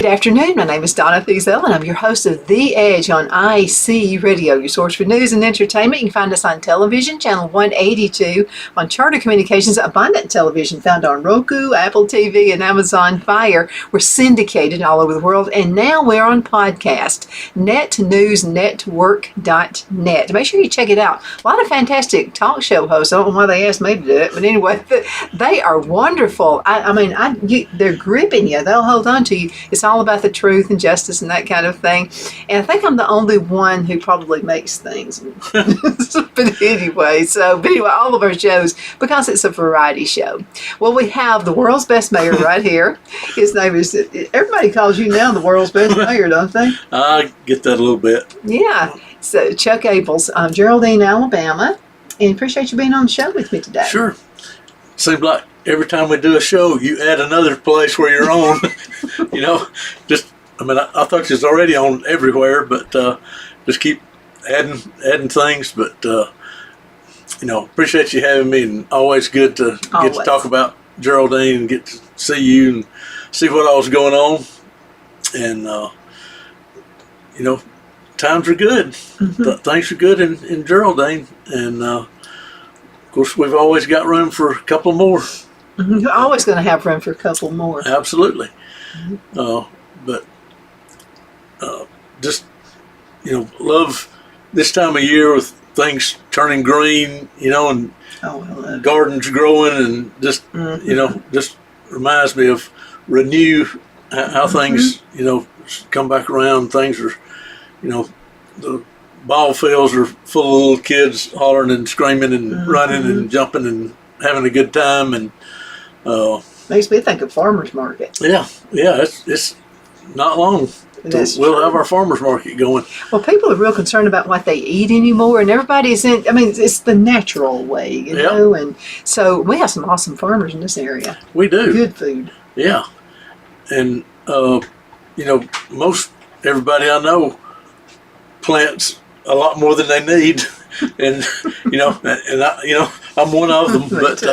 afternoon. My name is Donna Thiesel, and I'm your host of The Edge on IC Radio, your source for news and entertainment. You can find us on television, channel 182, on Charter Communications, Abundant Television, found on Roku, Apple TV, and Amazon Fire. We're syndicated all over the world, and now we're on podcast, netnewsnetwork.net. Make sure you check it out. A lot of fantastic talk show hosts. I don't know why they asked me to do it, but anyway, they are wonderful. They're gripping you. They'll hold on to you. It's all about the truth and justice and that kind of thing. And I think I'm the only one who probably makes things. But anyway, all of our shows, because it's a variety show. Well, we have the world's best mayor right here. His name is, everybody calls you now the world's best mayor, don't they? I get that a little bit. Yeah. So Chuck Abels, Geraldine, Alabama. And appreciate you being on the show with me today. Sure. Seems like every time we do a show, you add another place where you're on. I thought you was already on everywhere, but just keep adding things. But appreciate you having me, and always good to get to talk about Geraldine and get to see you and see what all's going on. And times are good. Mm-hmm. Things are good in Geraldine, and of course we've always got room for a couple more. Mm-hmm. You're always going to have room for a couple more. Absolutely. Mm-hmm. Love this time of year with things turning green, and gardens growing, and just just reminds me of renew how things come back around. Things are the ball fields are full of little kids hollering and screaming and running and jumping and having a good time, and makes me think of farmers market. Yeah, it's not long. We'll have our farmers market going. Well, people are real concerned about what they eat anymore, and everybody's it's the natural way, you know, and so we have some awesome farmers in this area. We do. Good food. Yeah. And, most everybody I know plants a lot more than they need. And, I'm one of them. But,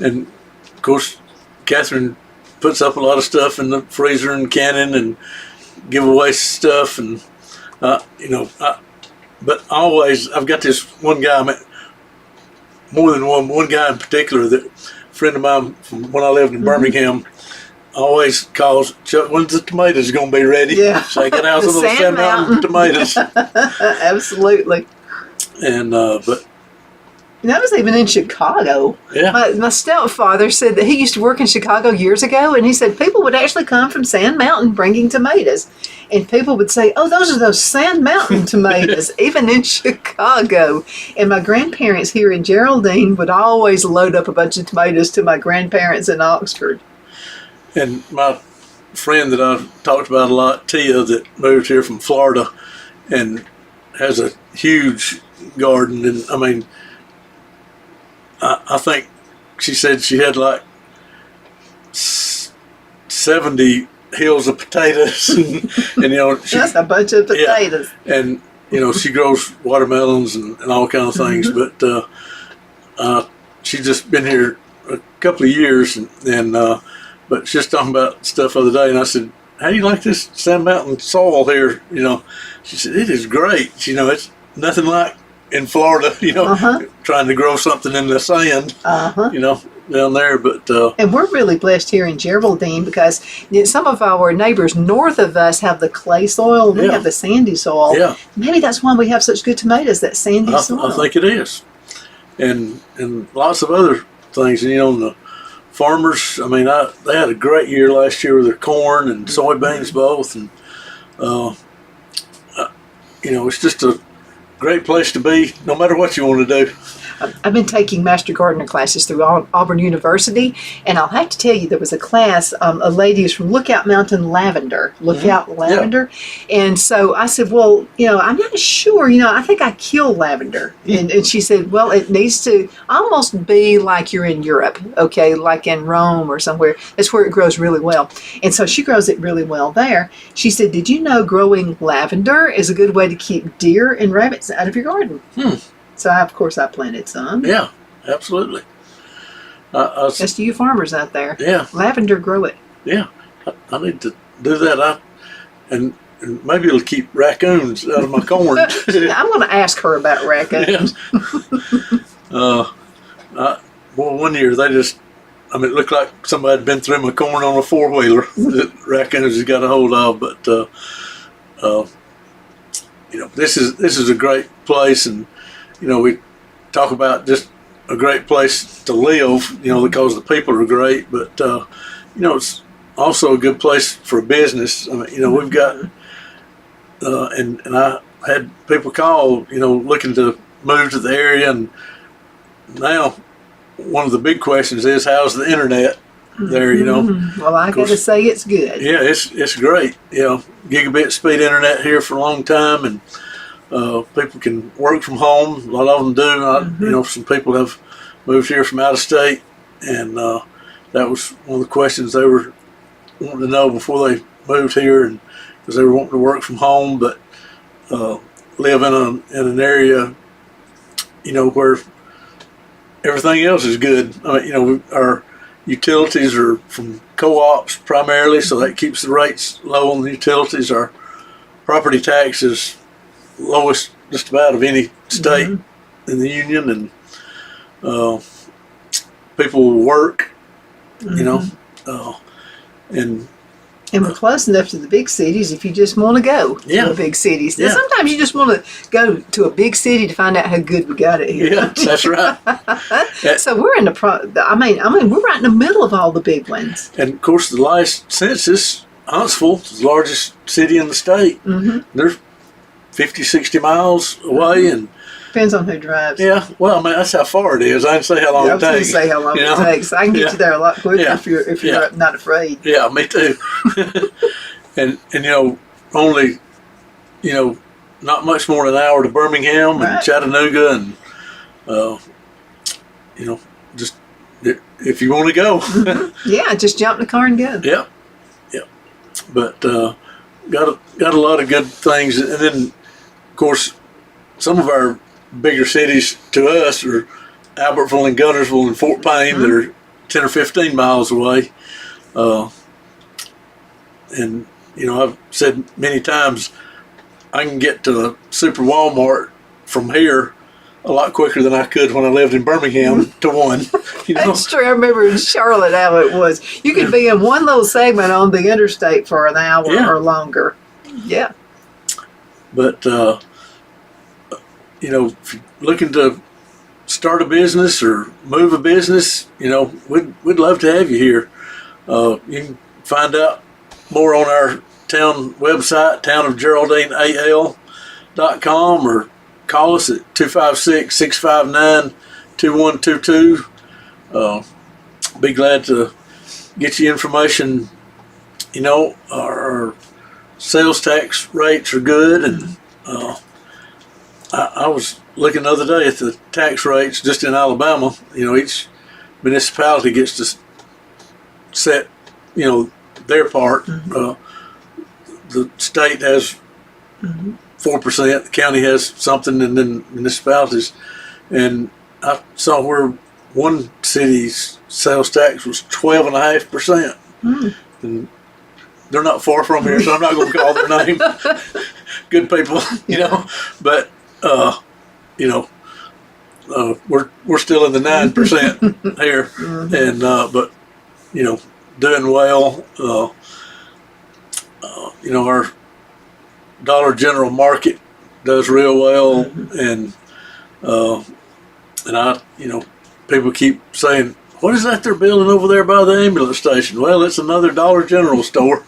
and of course, Catherine puts up a lot of stuff in the freezer and canning and give away stuff, and but always I've got this one guy, more than one guy in particular, that a friend of mine from when I lived in Birmingham always calls, Chuck, when's the tomatoes going to be ready? Yeah. So I get out some of the Sand Mountain tomatoes. Absolutely. And but that was even in Chicago. Yeah. My stepfather said that he used to work in Chicago years ago, and he said people would actually come from Sand Mountain bringing tomatoes. And people would say, oh, those are those Sand Mountain tomatoes, even in Chicago. And my grandparents here in Geraldine would always load up a bunch of tomatoes to my grandparents in Oxford. And my friend that I've talked about a lot, Tia, that moved here from Florida and has a huge garden, and I think she said she had like 70 hills of potatoes, and that's a bunch of potatoes. Yeah, and she grows watermelons and all kinds of things. But she's just been here a couple of years, and but she's talking about stuff the other day, and I said, "How do you like this Sand Mountain soil here?" She said, "It is great. It's nothing like in Florida, trying to grow something in the sand, down there." But and we're really blessed here in Geraldine because some of our neighbors north of us have the clay soil, and we have the sandy soil. Yeah. Maybe that's why we have such good tomatoes, that sandy soil. I think it is. And lots of other things. And the farmers, they had a great year last year with their corn and soybeans both, and it's just a great place to be, no matter what you want to do. I've been taking Master Gardener classes through Auburn University, and I'll have to tell you, there was a class, a lady is from Lookout Mountain Lavender, Lavender, and so I said, well, I'm not sure, I think I kill lavender, and she said, well, it needs to almost be like you're in Europe, okay, like in Rome or somewhere. That's where it grows really well, and so she grows it really well there. She said, did you know growing lavender is a good way to keep deer and rabbits out of your garden? So, of course, I planted some. Yeah, absolutely. That's to you farmers out there. Yeah. Lavender, grow it. Yeah. I need to do that, and maybe it'll keep raccoons out of my corn. I'm going to ask her about raccoons. Well, one year it looked like somebody had been through my corn on a 4-wheeler that raccoons had got a hold of. But this is a great place, and we talk about just a great place to live. Because the people are great, but it's also a good place for a business. We've got and I had people call, looking to move to the area, and now one of the big questions is, how's the internet there? Well, I got to say it's good. Yeah, it's great. Gigabit speed internet here for a long time, and people can work from home. A lot of them do. Some people have moved here from out of state, and that was one of the questions they were wanting to know before they moved here, and because they were wanting to work from home, but live in an area, where everything else is good. Our utilities are from co-ops primarily, so that keeps the rates low on the utilities. Our property tax is lowest just about of any state in the union, and people will work, and we're close enough to the big cities if you just want to go to the big cities. Now, sometimes you just want to go to a big city to find out how good we got it here. Yeah, that's right. So we're in we're right in the middle of all the big ones. And of course, the last census, Huntsville is the largest city in the state. They're 50, 60 miles away, and depends on who drives. Yeah, well, that's how far it is. I didn't say how long it takes. I was going to say how long it takes. I can get you there a lot quicker if you're not afraid. Yeah, me too. and only not much more than an hour to Birmingham and Chattanooga, and just if you want to go. Yeah, just jump in the car and go. Yeah. But got a lot of good things, and then of course some of our bigger cities to us are Albertville and Guntersville and Fort Payne that are 10 or 15 miles away. And I've said many times, I can get to the Super Walmart from here a lot quicker than I could when I lived in Birmingham to one. That's true. I remember in Charlotte how it was. You could be in one little segment on the interstate for an hour or longer. Yeah. But if you're looking to start a business or move a business, we'd love to have you here. You can find out more on our town website, townofgeraldineal.com, or call us at 256-659-2122. Be glad to get you information. Our sales tax rates are good, and I was looking the other day at the tax rates just in Alabama. Each municipality gets to set, their part. The state has 4%, the county has something, and then municipalities. And I saw where one city's sales tax was 12.5%. And they're not far from here, so I'm not going to call their name. Good people, but we're still in the 9% here, and but doing well. Our Dollar General Market does real well, and I people keep saying, what is that they're building over there by the ambulance station? Well, it's another Dollar General store.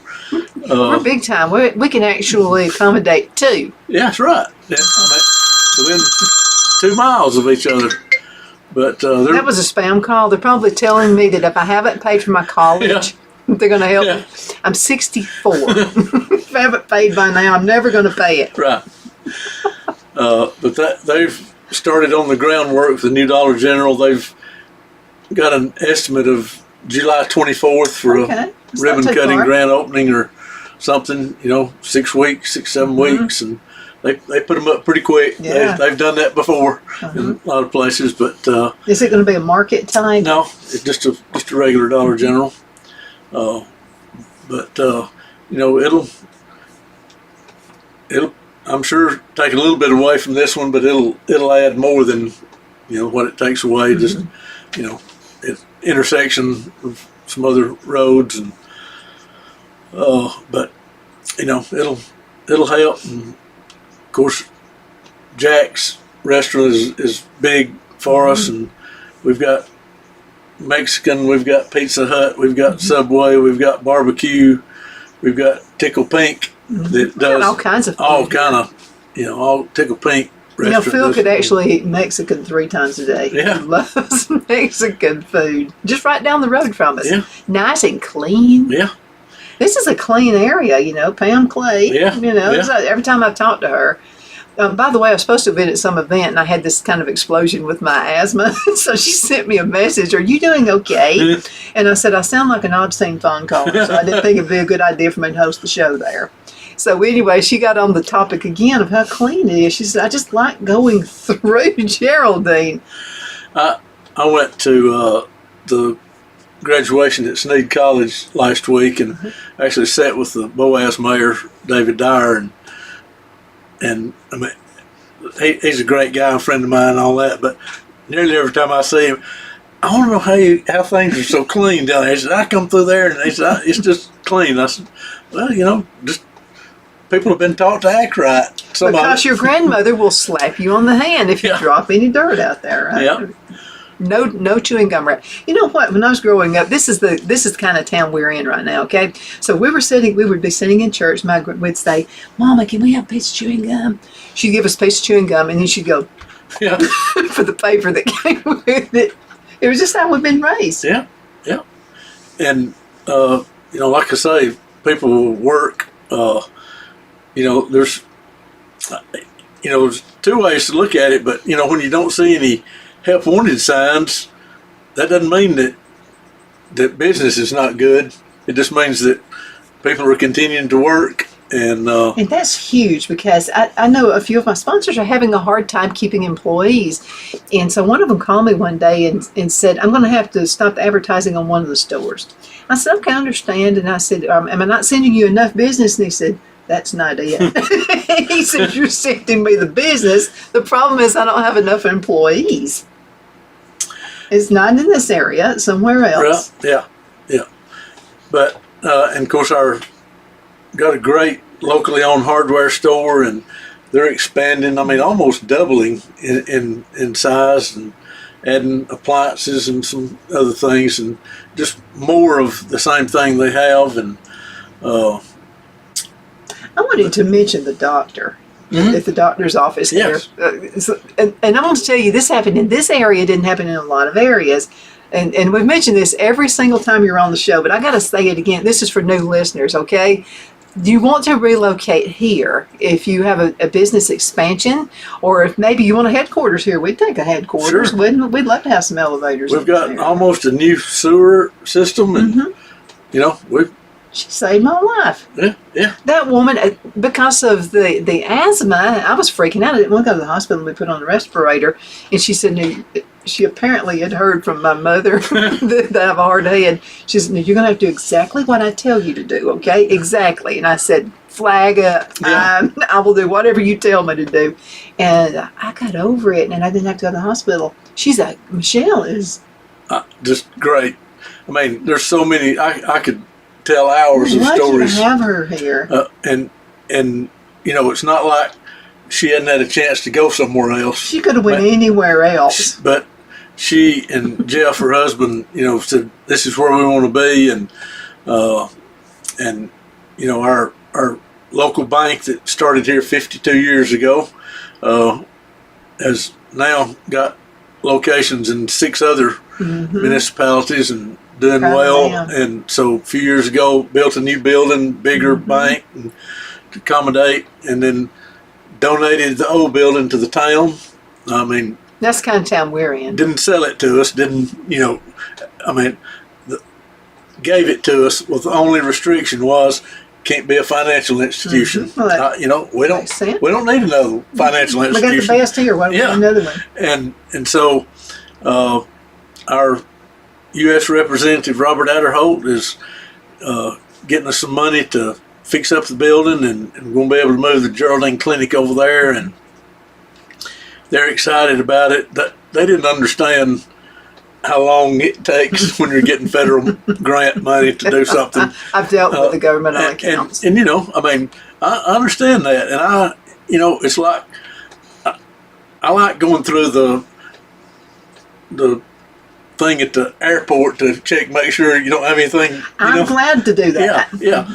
We're big time. We can actually accommodate two. Yeah, that's right. Yeah, within 2 miles of each other. But that was a spam call. They're probably telling me that if I haven't paid for my college, they're going to help me. I'm 64. If I haven't paid by now, I'm never going to pay it. Right. But they've started on the groundwork for the new Dollar General. They've got an estimate of July 24th for a ribbon cutting grand opening or something, 6 weeks, 6-7 weeks, and they put them up pretty quick. Yeah. They've done that before in a lot of places, but is it going to be a market time? No, it's just a regular Dollar General. But it'll I'm sure take a little bit away from this one, but it'll add more than what it takes away. Just it's intersection of some other roads, and but it'll help. And of course, Jack's restaurant is big for us, and we've got Mexican, we've got Pizza Hut, we've got Subway, we've got barbecue, we've got Tickle Pink that does all kinds of food all all Tickle Pink. Phil could actually eat Mexican 3 times a day. Yeah. He loves Mexican food. Just right down the road from us. Yeah. Nice and clean. Yeah. This is a clean area, Pam Clay. Yeah. Every time I've talked to her. By the way, I was supposed to have been at some event, and I had this kind of explosion with my asthma. So she sent me a message, "Are you doing okay?" And I said, "I sound like an obscene phone caller, so I didn't think it'd be a good idea for me to host the show there." So anyway, she got on the topic again of how clean it is. She said, "I just like going through Geraldine." I went to the graduation at Sneed College last week, and actually sat with the Boaz mayor, David Dyer, and I mean, he's a great guy, a friend of mine, and all that. But nearly every time I see him, I want to know how things are so clean down there. He said, "I come through there, and he said, it's just clean." I said, "Well, just people have been taught to act right." Because your grandmother will slap you on the hand if you drop any dirt out there, right? Yeah. No chewing gum wrap. You know what? When I was growing up, this is the kind of town we're in right now. Okay, so we would be sitting in church. We'd say, "Mama, can we have a piece of chewing gum?" She'd give us a piece of chewing gum, and then she'd go for the paper that came with it. It was just how we've been raised. Yeah, yeah, and like I say, people will work. There's 2 ways to look at it, but when you don't see any help wanted signs, that doesn't mean that business is not good. It just means that people are continuing to work, and that's huge, because I know a few of my sponsors are having a hard time keeping employees, and so one of them called me one day and said, "I'm going to have to stop advertising on one of the stores." I said, "Okay, I understand," and I said, "Am I not sending you enough business?" And he said, "That's not it." He said, "You're sending me the business. The problem is I don't have enough employees. It's not in this area, it's somewhere else." Yeah. But and of course, got a great locally owned hardware store, and they're expanding. I mean, almost doubling in size, and adding appliances and some other things, and just more of the same thing they have. And I wanted to mention the doctor at the doctor's office here. Yes. And I'm going to tell you, this happened in this area. It didn't happen in a lot of areas. And we've mentioned this every single time you're on the show, but I got to say it again. This is for new listeners, okay? Do you want to relocate here if you have a business expansion, or if maybe you want a headquarters here? We'd take a headquarters. Sure. We'd love to have some elevators. We've got almost a new sewer system, and she saved my life. Yeah. That woman, because of the asthma, I was freaking out. I didn't want to go to the hospital. We put on a respirator, and she said, "No." She apparently had heard from my mother that I have a hard head. She said, "You're going to have to do exactly what I tell you to do, okay? Exactly." And I said, "Flag up. Yeah. I will do whatever you tell me to do." And I got over it, and I didn't have to go to the hospital. She's like, "Michelle is just great." I mean, there's so many. I could tell hours of stories. To have her here. And it's not like she hadn't had a chance to go somewhere else. She could have went anywhere else. But she and Jeff, her husband, said, "This is where we want to be," and our local bank that started here 52 years ago has now got locations in 6 other municipalities and doing well. And so a few years ago, built a new building, bigger bank, and to accommodate, and then donated the old building to the town. I mean, that's the kind of town we're in. Didn't sell it to us. Gave it to us with the only restriction was can't be a financial institution. Well, we don't need another financial institution. We got the best here. Why don't we need another one? And so our U.S. Representative Robert Adderholt is getting us some money to fix up the building, and we're going to be able to move the Geraldine Clinic over there, and they're excited about it. They didn't understand how long it takes when you're getting federal grant money to do something. I've dealt with the government on accounts. And I mean, I understand that, and it's like I like going through the thing at the airport to make sure you don't have anything. I'm glad to do that. Yeah.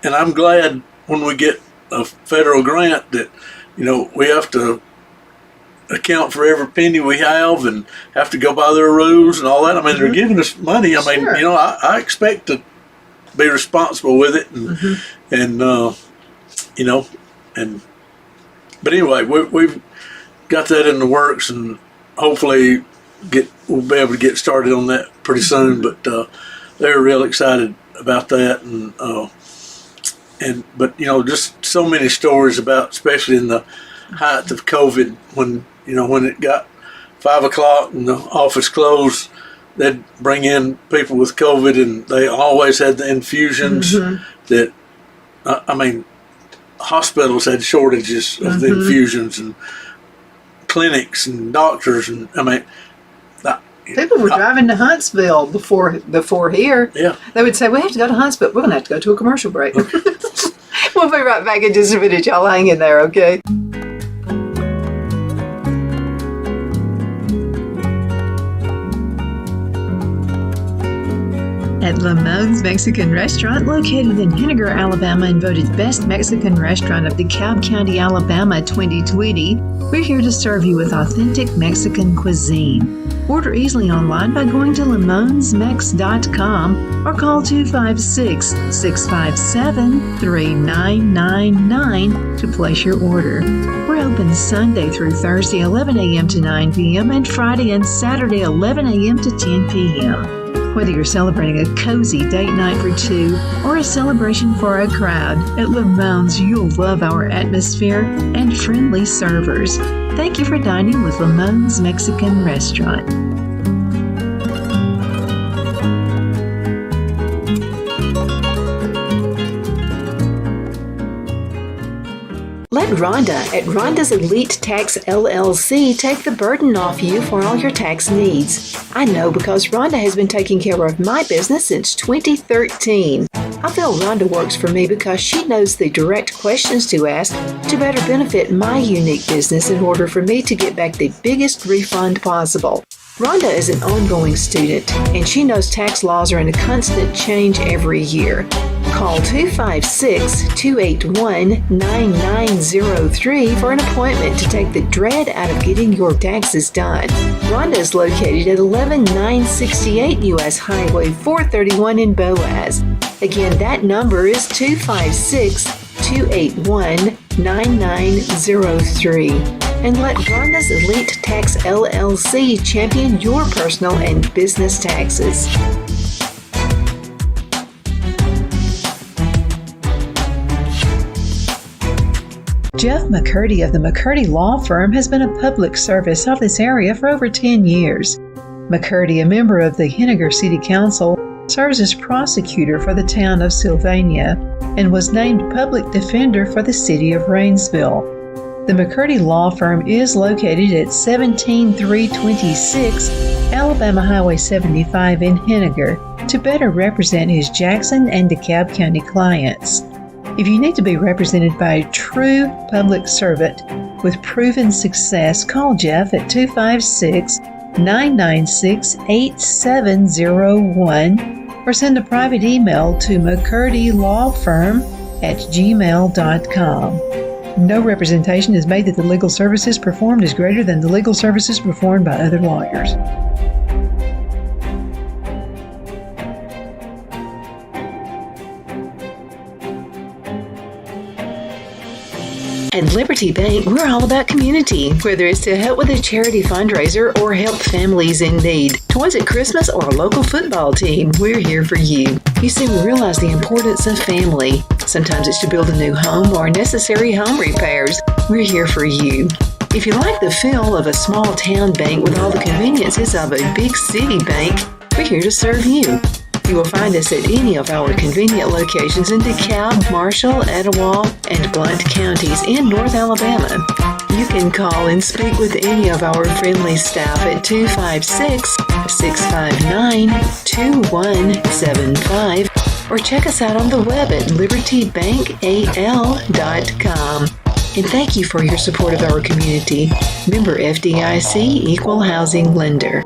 And I'm glad when we get a federal grant that we have to account for every penny we have and have to go by their rules and all that. I mean, they're giving us money. I mean, Sure. I expect to be responsible with it, but anyway, we've got that in the works, and hopefully we'll be able to get started on that pretty soon. But they're real excited about that, but just so many stories about, especially in the height of COVID, when it got 5 o'clock and the office closed, they'd bring in people with COVID, and they always had the infusions that, I mean, hospitals had shortages of the infusions, and clinics and doctors, and I mean, people were driving to Huntsville before here. Yeah. They would say, we have to go to Huntsville. We're going to have to go to a commercial break. We'll be right back in just a minute. Y'all hang in there, okay? At Lamone's Mexican Restaurant, located in Henniger, Alabama, and voted Best Mexican Restaurant of DeKalb County, Alabama 2020, we're here to serve you with authentic Mexican cuisine. Order easily online by going to lamonsmex.com or call 256-657-3999 to place your order. We're open Sunday through Thursday, 11 a.m. to 9 p.m. and Friday and Saturday, 11 a.m. to 10 p.m. Whether you're celebrating a cozy date night for two or a celebration for a crowd, at Lamone's you'll love our atmosphere and friendly servers. Thank you for dining with Lamone's Mexican Restaurant. Let Rhonda at Rhonda's Elite Tax LLC take the burden off you for all your tax needs. I know because Rhonda has been taking care of my business since 2013. I feel Rhonda works for me because she knows the direct questions to ask to better benefit my unique business in order for me to get back the biggest refund possible. Rhonda is an ongoing student, and she knows tax laws are in a constant change every year. Call 256-281-9903 for an appointment to take the dread out of getting your taxes done. Rhonda is located at 11968 U.S. Highway 431 in Boaz. Again, that number is 256-281-9903. And let Rhonda's Elite Tax LLC champion your personal and business taxes. Jeff McCurdy of the McCurdy Law Firm has been a public service of this area for over 10 years. McCurdy, a member of the Henniger City Council, serves as prosecutor for the town of Sylvania and was named public defender for the city of Rainsville. The McCurdy Law Firm is located at 17326 Alabama Highway 75 in Henniger to better represent his Jackson and DeKalb County clients. If you need to be represented by a true public servant with proven success, call Jeff at 256-996-8701 or send a private email to mccurdylawfirm@gmail.com. No representation is made that the legal services performed is greater than the legal services performed by other lawyers. At Liberty Bank, we're all about community, whether it's to help with a charity fundraiser or help families in need. Toys at Christmas or a local football team, we're here for you. You see, we realize the importance of family. Sometimes it's to build a new home or necessary home repairs. We're here for you. If you like the feel of a small town bank with all the conveniences of a big city bank, we're here to serve you. You will find us at any of our convenient locations in DeKalb, Marshall, Etowah, and Blount counties in North Alabama. You can call and speak with any of our friendly staff at 256-659-2175 or check us out on the web at libertybankal.com. And thank you for your support of our community. Member FDIC Equal Housing Lender.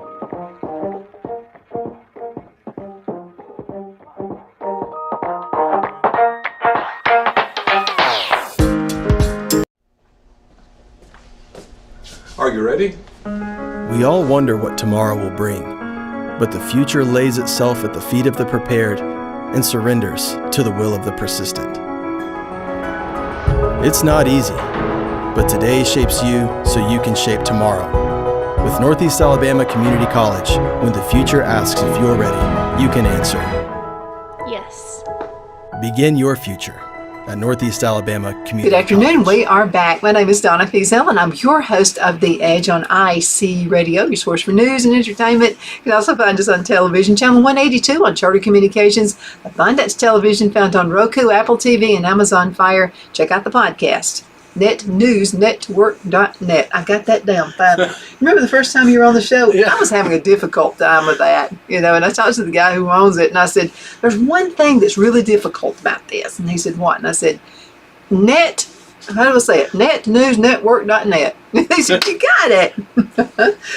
Are you ready? We all wonder what tomorrow will bring, but the future lays itself at the feet of the prepared and surrenders to the will of the persistent. It's not easy, but today shapes you so you can shape tomorrow. With Northeast Alabama Community College, when the future asks if you're ready, you can answer. Yes. Begin your future at Northeast Alabama Community Good afternoon. College. We are back. My name is Donna Fiesel, and I'm your host of The Edge on IC Radio, your source for news and entertainment. You can also find us on television, channel 182 on Charter Communications, Abundance Television, found on Roku, Apple TV, and Amazon Fire. Check out the podcast, netnewsnetwork.net. I got that down finally. Remember the first time you were on the show? Yeah. I was having a difficult time with that, and I talked to the guy who owns it, and I said, there's one thing that's really difficult about this. And he said, what? And I said, how do I say it? netnewsnetwork.net. He said, you got it.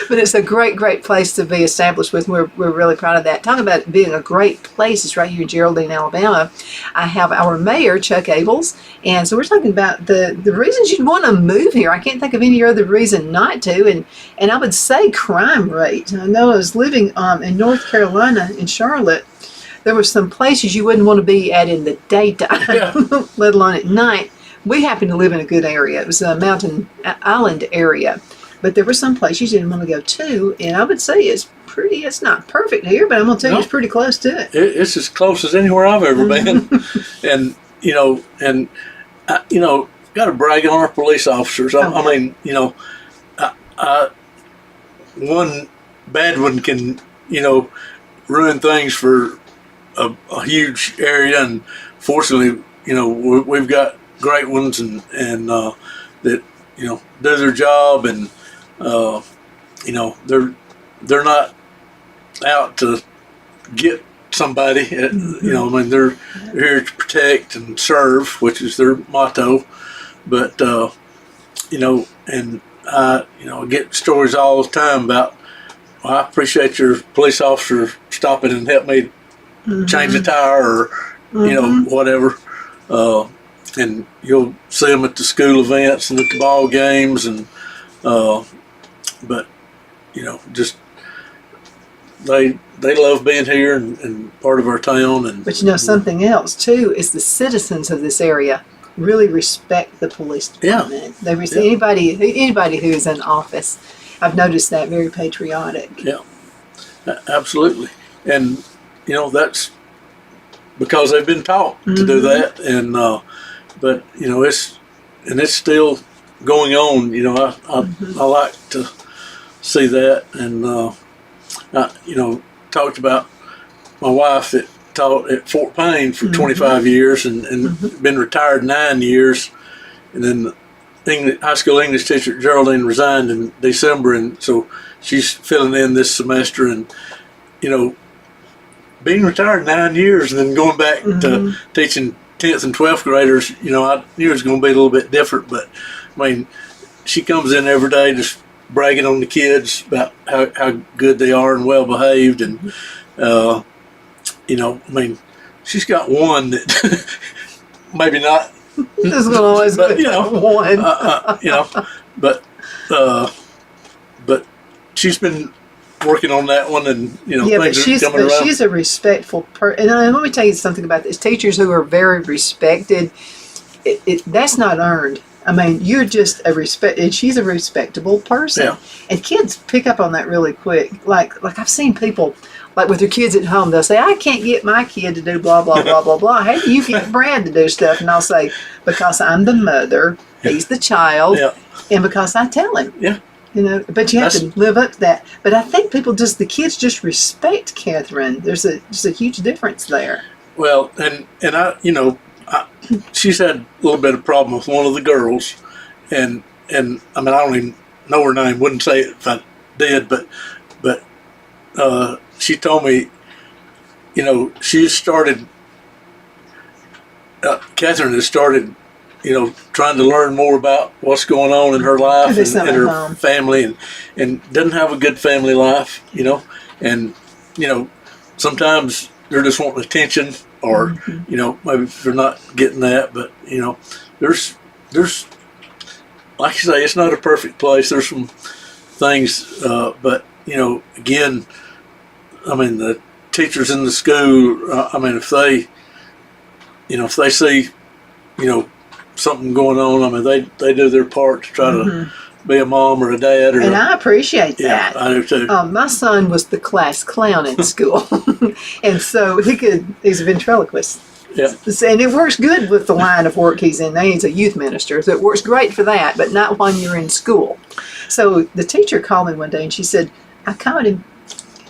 But it's a great, great place to be established with. We're really proud of that. Talking about it being a great place, it's right here in Geraldine, Alabama. I have our mayor, Chuck Abels, and so we're talking about the reasons you'd want to move here. I can't think of any other reason not to. And I would say crime rate. I know I was living in North Carolina, in Charlotte. There were some places you wouldn't want to be at in the daytime, Yeah. let alone at night. We happen to live in a good area. It was a mountain island area. But there were some places you didn't want to go to. And I would say it's not perfect here, but I'm going to tell you it's pretty close to it. It's as close as anywhere I've ever been. And, got to brag on our police officers. I mean, one bad one can, ruin things for a huge area. And fortunately, we've got great ones and that, do their job and, they're not out to get somebody, they're here to protect and serve, which is their motto. But, and I get stories all the time about, well, I appreciate your police officer stopping and help me change a tire or, whatever. And you'll see them at the school events and at the ball games and, but, just they love being here and part of our town. And But something else too is the citizens of this area really respect the police department. They respect anybody who is in office. I've noticed that, very patriotic. Yeah, absolutely. And that's because they've been taught to do that. And but it's still going on. I like to see that. And I talked about my wife that taught at Fort Payne for 25 years and been retired 9 years, and then high school English teacher at Geraldine resigned in December, and so she's filling in this semester. And being retired 9 years and then going back to teaching 10th and 12th graders, I knew it was going to be a little bit different. But I mean, she comes in every day just bragging on the kids about how good they are and well behaved. And she's got one that maybe not. This is always but one. But she's been working on that one, and she's a respectful person. And let me tell you something about this. Teachers who are very respected, that's not earned. I mean, you're just and she's a respectable person. Yeah. And kids pick up on that really quick. Like I've seen people, like with their kids at home, they'll say, I can't get my kid to do blah, blah, blah, blah, blah. How do you get Brad to do stuff? And I'll say, because I'm the mother, he's the child, and because I tell him. Yeah. But you have That's- to live up to that. But I think the kids just respect Catherine. There's a huge difference there. Well, and she's had a little bit of problem with one of the girls, and I mean, I don't even know her name. Wouldn't say it if I did, but she told me, she started. Catherine has started, trying to learn more about what's going on in her life There's and something her at home. family, and doesn't have a good family life, and sometimes they're just wanting attention, or maybe they're not getting that, but there's like you say, it's not a perfect place. There's some things, but again, I mean, the teachers in the school, I mean, if they see, something going on, I mean, they do their part to try to be a mom or a dad. And I appreciate that. Yeah, I do too. My son was the class clown in school, and so he's a ventriloquist. Yeah. And it works good with the line of work he's in. Now he's a youth minister, so it works great for that, but not when you're in school. So the teacher called me one day, and she said, I caught him.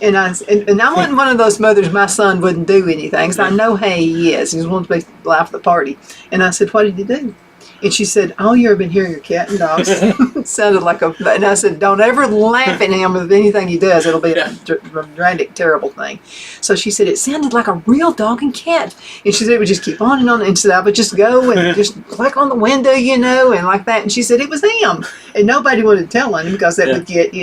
And I wasn't one of those mothers, my son wouldn't do anything, because I know how he is. He just wants to be the life of the party. And I said, what did he do? And she said, all you ever been hearing are cat and dogs. It sounded like and I said, don't ever laugh at him with anything he does. It'll be a dramatic, terrible thing. So she said, it sounded like a real dog and cat. And she said, it would just keep on and on. And she said, I would just go and just click on the window, and like that. And she said, it was him. And nobody wanted to tell him because that would get,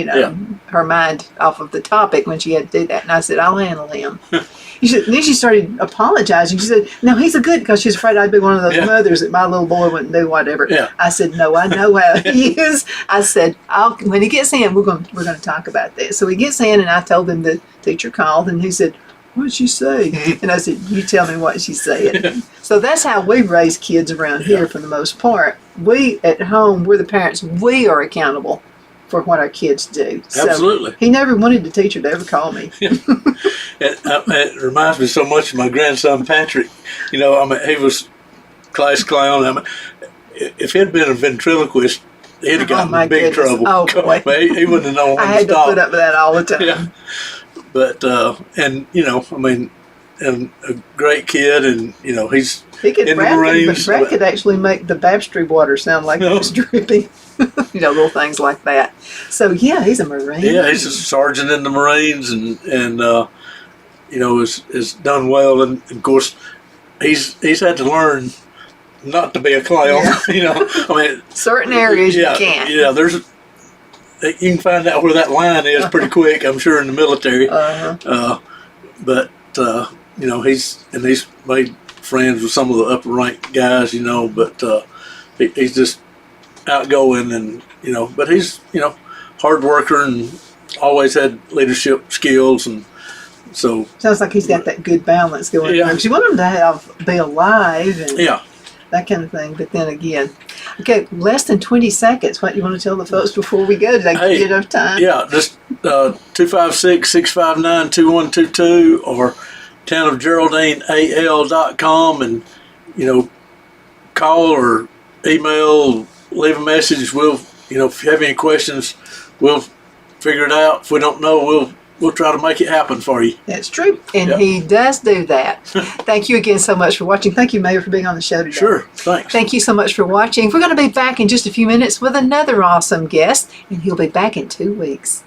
her mind off of the topic when she had to do that. And I said, I'll handle him. Then she started apologizing. She said, no, he's a good, because she's afraid I'd be one of those mothers that my little boy wouldn't do whatever. Yeah. I said, no, I know how he is. I said, when he gets in, we're going to talk about this. So he gets in, and I told him the teacher called, and he said, what did she say? And I said, you tell me what she said. So that's how we raise kids around here for the most part. We, at home, we're the parents. We are accountable for what our kids do. Absolutely. So he never wanted the teacher to ever call me. It reminds me so much of my grandson Patrick. I mean, he was class clown. I mean, if he'd been a ventriloquist, he'd have gotten in big trouble. Oh boy, he wouldn't have known when I had to stop. put up with that all the time. Yeah, but I mean, and a great kid, and he's He could in the Brad Marines. could actually make the bapistry water sound like it was dripping. Little things like that. So yeah, he's a Marine. Yeah, he's a sergeant in the Marines, and has done well, and of course he's had to learn not to be a clown. Yeah. I mean, certain areas you can't. Yeah, you can find out where that line is pretty quick, I'm sure, in the military. But he's made friends with some of the upper ranked guys, but he's just outgoing, and but he's hard worker and always had leadership skills, and so sounds like he's got that good balance going. Yeah. Because you want him to be alive and that kind of thing. But then again, okay, less than 20 seconds. What do you want to tell the folks before we go? Did I give you enough time? Yeah, just 256-659-2122 or townofgeraldineal.com, and call or email, leave a message. We'll if you have any questions, we'll figure it out. If we don't know, we'll try to make it happen for you. That's true, and he does do that. Thank you again so much for watching. Thank you, Mayor, for being on the show today. Sure, thanks. Thank you so much for watching. We're going to be back in just a few minutes with another awesome guest, and he'll be back in 2 weeks.